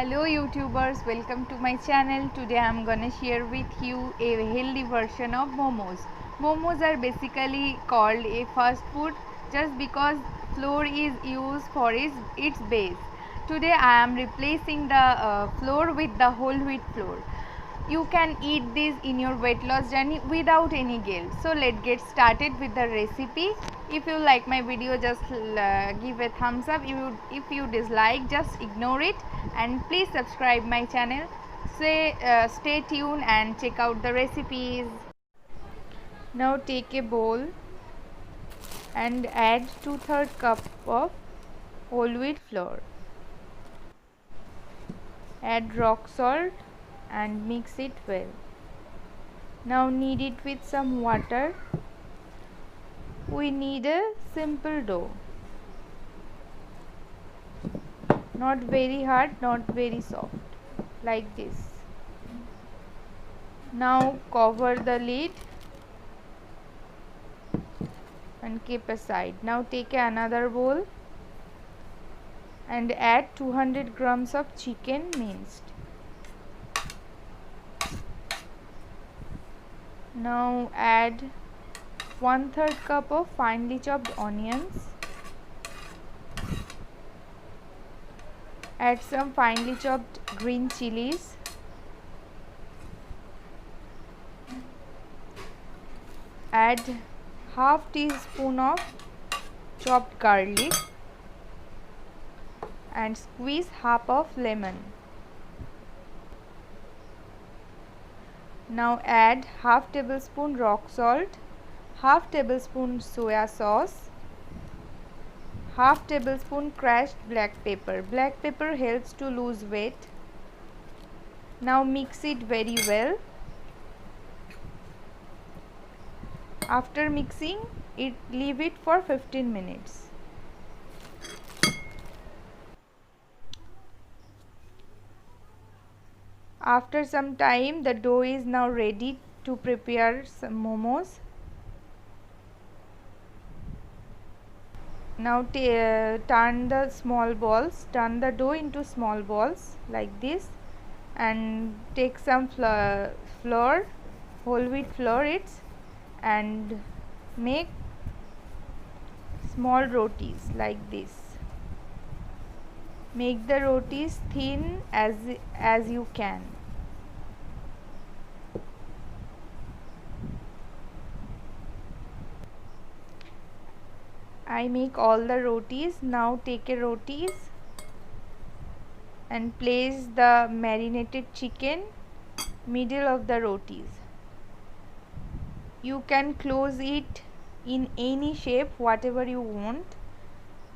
Hello YouTubers, welcome to my channel. Today I am gonna share with you a healthy version of momos. Momos are basically called a fast food just because flour is used for its base. Today I am replacing the flour with the whole wheat flour. You can eat this in your weight loss journey without any guilt. So let's get started with the recipe. If you like my video, just give a thumbs up. If you dislike, just ignore it, and please subscribe my channel. Stay tuned and check out the recipes. Now take a bowl and add 2/3 cup of whole wheat flour. Add rock salt and mix it well. Now knead it with some water. We need a simple dough, not very hard, not very soft, like this. Now cover the lid and keep aside. Now take another bowl and add 200 grams of chicken minced. Now add 1/3 cup of finely chopped onions. Add some finely chopped green chilies. Add half teaspoon of chopped garlic and squeeze half of lemon. Now add half tablespoon rock salt, half tablespoon soya sauce, half tablespoon crushed black pepper. Black pepper helps to lose weight. Now mix it very well. After mixing it, leave it for 15 minutes. After some time, the dough is now ready to prepare some momos. Now turn the dough into small balls like this, and take some flour, whole wheat flour, and make small rotis like this. Make the rotis thin as you can. I make all the rotis. Now take a rotis and place the marinated chicken middle of the rotis. You can close it in any shape, whatever you want.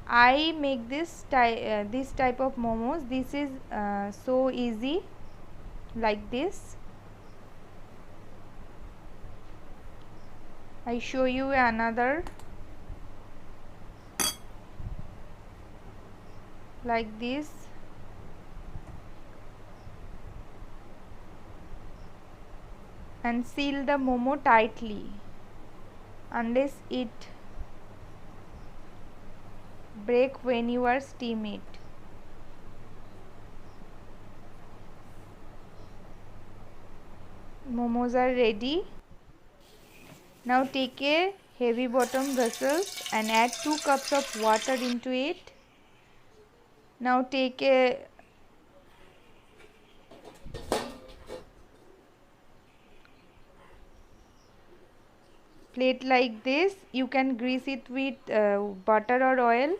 I make this type of momos. This is so easy, like this. I show you another, like this. And seal the momo tightly unless it break when you are steam it. Momos are ready. Now take a heavy bottom vessel and add 2 cups of water into it. Now take a plate like this. You can grease it with butter or oil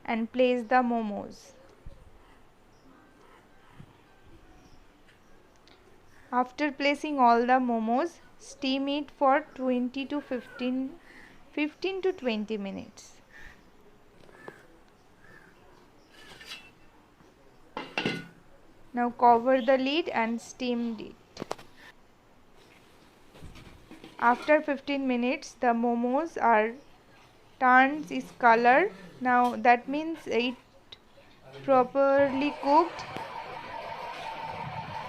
and place the momos. After placing all the momos, steam it for 15 to 20 minutes. Now cover the lid and steam it. After 15 minutes, the momos are turns its color. Now that means it properly cooked.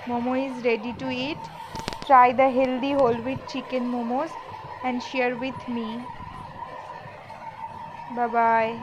Momo is ready to eat. Try the healthy whole wheat chicken momos and share with me. Bye bye.